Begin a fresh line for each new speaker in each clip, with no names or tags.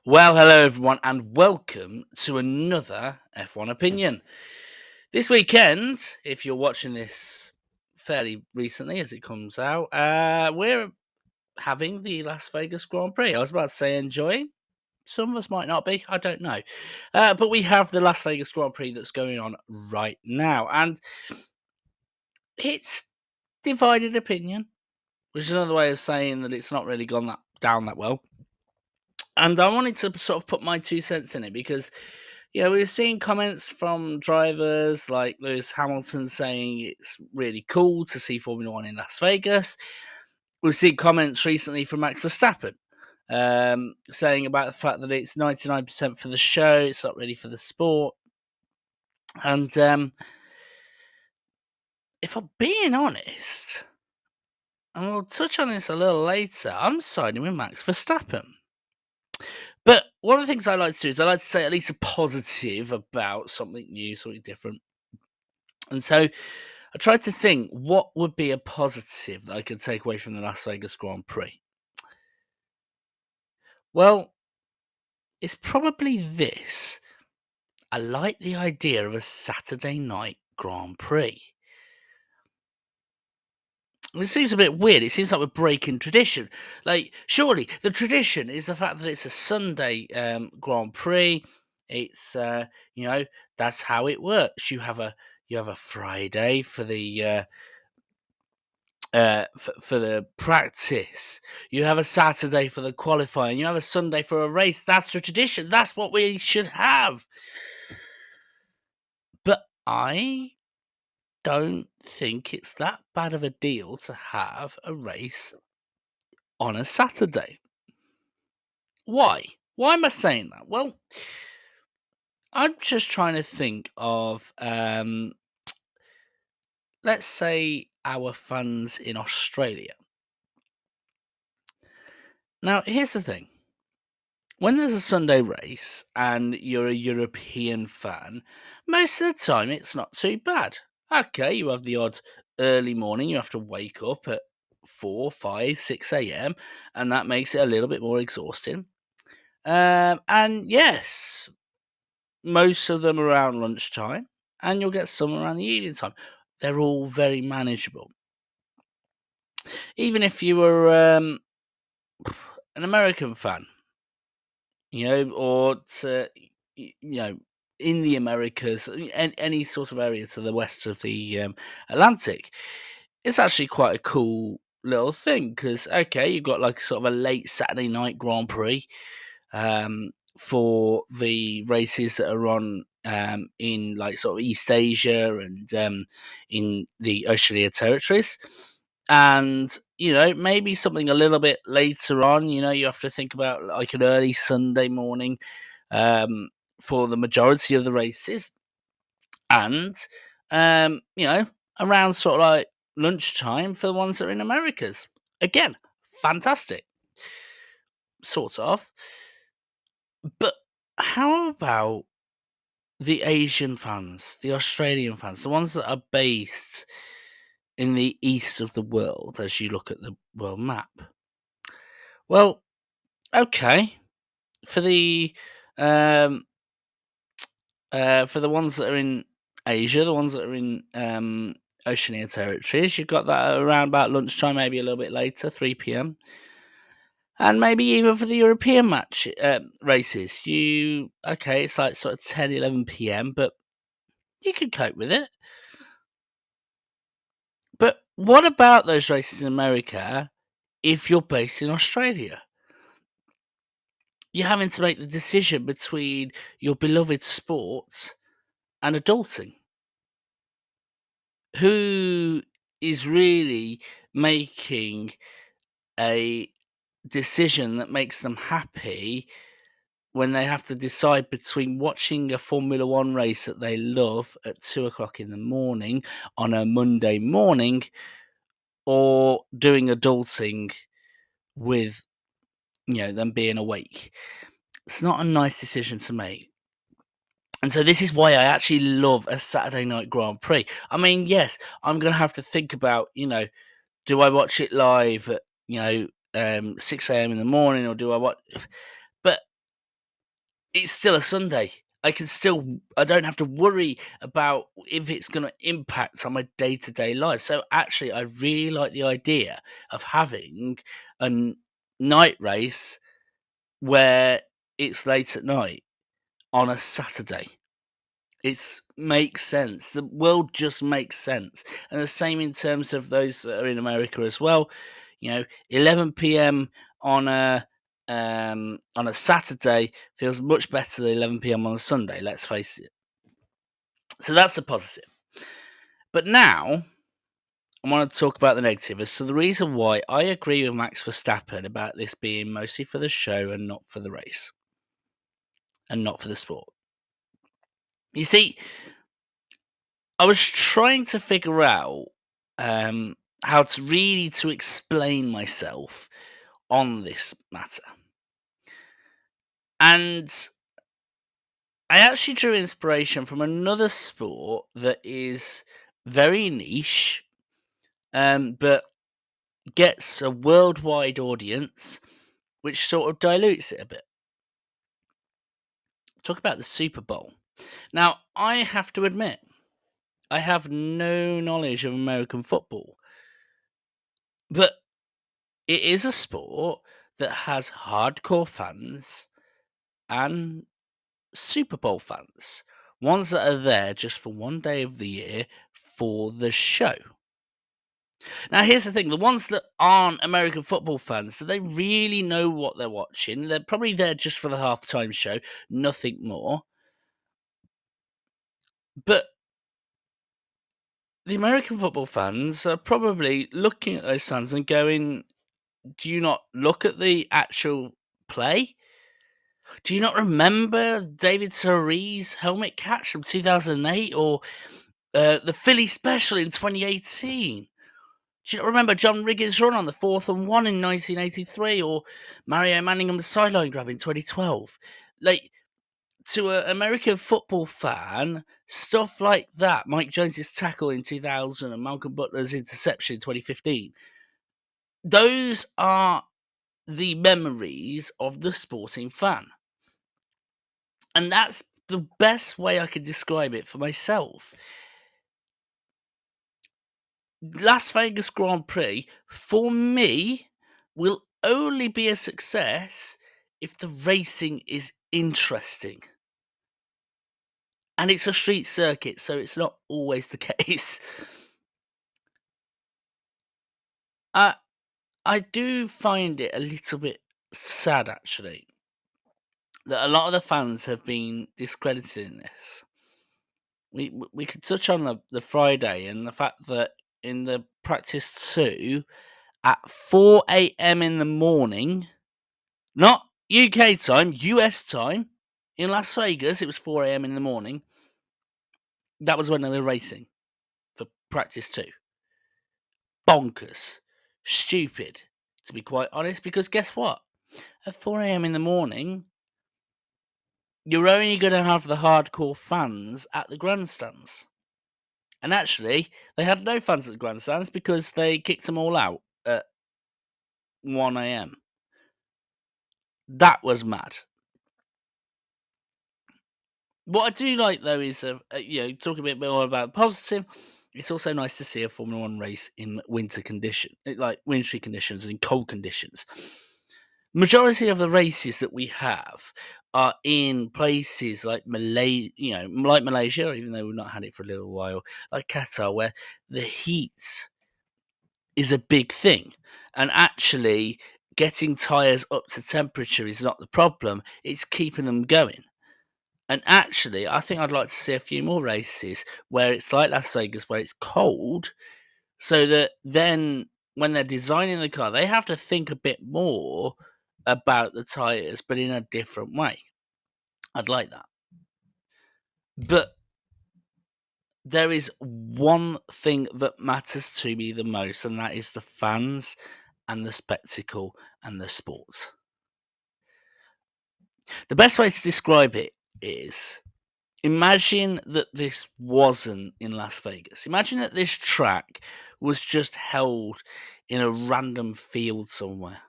Well, hello everyone, and welcome to another F1 opinion. This weekend, if you're watching this fairly recently as it comes out, we're having the Las Vegas Grand Prix. I was about to say enjoying. Some of us might not be, I don't know. But we have the Las Vegas Grand Prix that's going on right now, and it's divided opinion, which is another way of saying that it's not really gone down that well. And I wanted to sort of put my 2 cents in it because, we're seeing comments from drivers like Lewis Hamilton saying it's really cool to see Formula One in Las Vegas. We've seen comments recently from Max Verstappen saying about the fact that it's 99% for the show, it's not really for the sport. And if I'm being honest, and we'll touch on this a little later, I'm siding with Max Verstappen. But one of the things I like to do is I like to say at least a positive about something new, something different. And so I tried to think what would be a positive that I could take away from the Las Vegas Grand Prix. Well, it's probably this. I like the idea of a Saturday night Grand Prix. It seems a bit weird. It seems like we're breaking tradition. Like, surely the tradition is the fact that it's a Sunday Grand Prix. It's that's how it works. You have a Friday for the for the practice. You have a Saturday for the qualifying. You have a Sunday for a race. That's the tradition. That's what we should have. But I don't think it's that bad of a deal to have a race on a Saturday. Why? Why am I saying that? Well, I'm just trying to think of, let's say, our fans in Australia. Now, here's the thing. When there's a Sunday race and you're a European fan, most of the time it's not too bad. Okay, you have the odd early morning, you have to wake up at 4, 5, 6 a.m., and that makes it a little bit more exhausting. And yes, most of them around lunchtime, and you'll get some around the evening time. They're all very manageable. Even if you were an American fan, or in the Americas, any sort of area to the west of the Atlantic, it's actually quite a cool little thing because okay, you've got like sort of a late Saturday night Grand Prix for the races that are on in like sort of East Asia and in the Oceania territories. And maybe something a little bit later on. You have to think about like an early Sunday morning for the majority of the races, and around sort of like lunchtime for the ones that are in Americas. Again, fantastic, sort of. But how about the Asian fans, the Australian fans, the ones that are based in the east of the world as you look at the world map? Well, okay, for the um, for the ones that are in Asia, the ones that are in Oceania territories, you've got that around about lunchtime, maybe a little bit later, 3 p.m. And maybe even for the European match races, it's like sort of 10, 11 p.m., but you could cope with it. But what about those races in America if you're based in Australia? You're having to make the decision between your beloved sports and adulting. Who is really making a decision that makes them happy when they have to decide between watching a Formula One race that they love at 2 o'clock in the morning on a Monday morning or doing adulting with them being awake? It's not a nice decision to make. And so this is why I actually love a Saturday night Grand Prix. I mean, yes, I'm going to have to think about, do I watch it live at 6 a.m. in the morning, or do I watch? But it's still a Sunday. I don't have to worry about if it's going to impact on my day to day life. So actually, I really like the idea of having a night race where it's late at night on a Saturday. It's makes sense. The world just makes sense. And the same in terms of those that are in America as well. 11 p.m. on a on a Saturday feels much better than 11 p.m. on a Sunday, let's face it. So that's a positive. But now I want to talk about the negative as to the reason why I agree with Max Verstappen about this being mostly for the show and not for the race and not for the sport. You see, I was trying to figure out um, how to really to explain myself on this matter, and I actually drew inspiration from another sport that is very niche, but gets a worldwide audience, which sort of dilutes it a bit. Talk about the Super Bowl. Now, I have to admit, I have no knowledge of American football, but it is a sport that has hardcore fans and Super Bowl fans, ones that are there just for one day of the year for the show. Now, here's the thing: the ones that aren't American football fans, do they really know what they're watching? They're probably there just for the halftime show, nothing more. But the American football fans are probably looking at those fans and going, "Do you not look at the actual play? Do you not remember David Tyree helmet catch from 2008 or the Philly special in 2018? Do you not remember John Riggins' run on the 4th and 1 in 1983 or Mario Manningham's sideline grab in 2012? Like, to an American football fan, stuff like that, Mike Jones's tackle in 2000 and Malcolm Butler's interception in 2015, those are the memories of the sporting fan. And that's the best way I could describe it for myself. Las Vegas Grand Prix, for me, will only be a success if the racing is interesting. And it's a street circuit, so it's not always the case. I I do find it a little bit sad, actually, that a lot of the fans have been discredited in this. We could touch on the Friday and the fact that in the practice 2 at 4 a.m. in the morning, not UK time, US time, in Las Vegas, it was 4 a.m. in the morning. That was when they were racing for practice 2. Bonkers. Stupid, to be quite honest, because guess what? At 4 a.m. in the morning, you're only going to have the hardcore fans at the grandstands. And actually, they had no fans at the grandstands because they kicked them all out at 1 a.m. That was mad. What I do like though is, talk a bit more about positive. It's also nice to see a Formula One race in like wintry conditions and in cold conditions. Majority of the races that we have are in places like like Malaysia, even though we've not had it for a little while, like Qatar, where the heat is a big thing, and actually getting tires up to temperature is not the problem; it's keeping them going. And actually, I think I'd like to see a few more races where it's like Las Vegas, where it's cold, so that then when they're designing the car, they have to think a bit more about the tyres, but in a different way. I'd like that. But there is one thing that matters to me the most, and that is the fans and the spectacle and the sport. The best way to describe it is, imagine that this wasn't in Las Vegas. Imagine that this track was just held in a random field somewhere.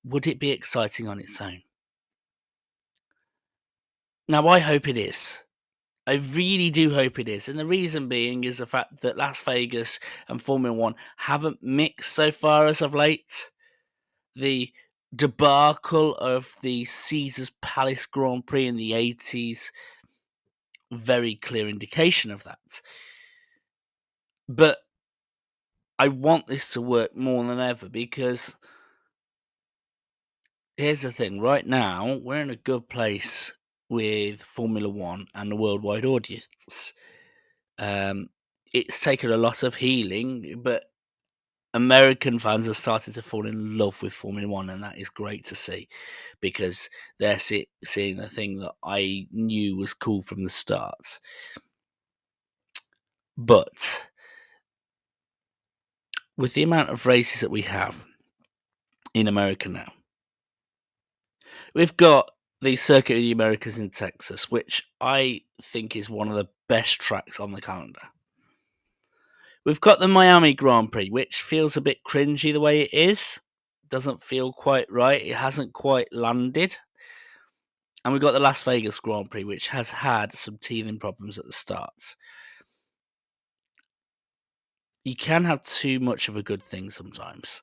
Would it be exciting on its own? Now, I hope it is. I really do hope it is. And the reason being is the fact that Las Vegas and Formula One haven't mixed so far as of late. The debacle of the Caesars Palace Grand Prix in the 80s, very clear indication of that. But I want this to work more than ever because here's the thing, right now we're in a good place with Formula One and the worldwide audience. Um, it's taken a lot of healing, but American fans have started to fall in love with Formula One, and that is great to see because they're seeing the thing that I knew was cool from the start. But with the amount of races that we have in America now, we've got the Circuit of the Americas in Texas, which I think is one of the best tracks on the calendar. We've got the Miami Grand Prix, which feels a bit cringy the way it is. Doesn't feel quite right. It hasn't quite landed. And we've got the Las Vegas Grand Prix, which has had some teething problems at the start. You can have too much of a good thing sometimes.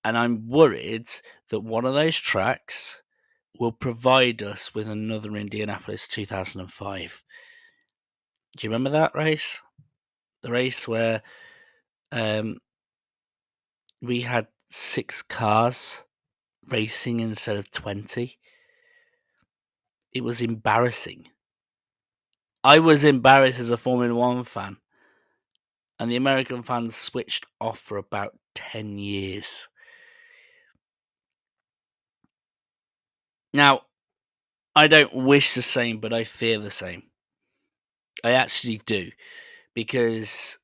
And I'm worried that one of those tracks will provide us with another Indianapolis 2005. Do you remember that race? The race where we had 6 cars racing instead of 20. It was embarrassing. I was embarrassed as a Formula One fan. And the American fans switched off for about 10 years. Now, I don't wish the same, but I fear the same. I actually do. Because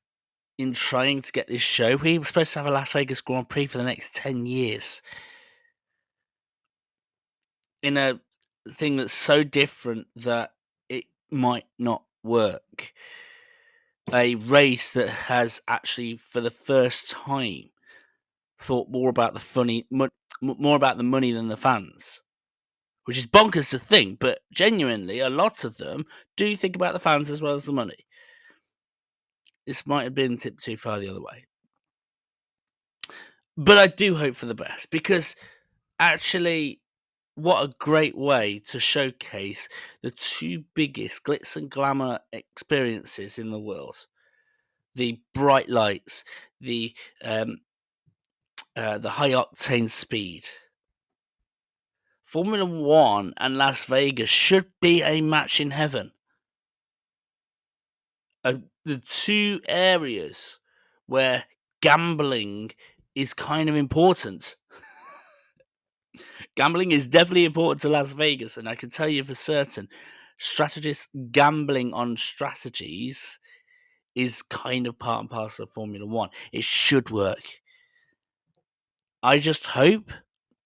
in trying to get this show, we were supposed to have a Las Vegas Grand Prix for the next 10 years. In a thing that's so different that it might not work. A race that has actually, for the first time, thought more about more about the money than the fans. Which is bonkers to think, but genuinely, a lot of them do think about the fans as well as the money. This might have been tipped too far the other way. But I do hope for the best, because actually, what a great way to showcase the 2 biggest glitz and glamour experiences in the world. The bright lights, the high octane speed. Formula One and Las Vegas should be a match in heaven. The 2 areas where gambling is kind of important. Gambling is definitely important to Las Vegas, and I can tell you for certain, strategists gambling on strategies is kind of part and parcel of Formula One. It should work. I just hope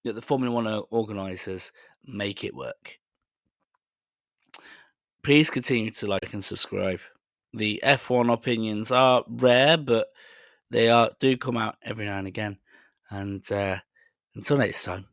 that the Formula One organisers make it work. Please continue to like and subscribe. The F1 opinions are rare, but they do come out every now and again. And until next time.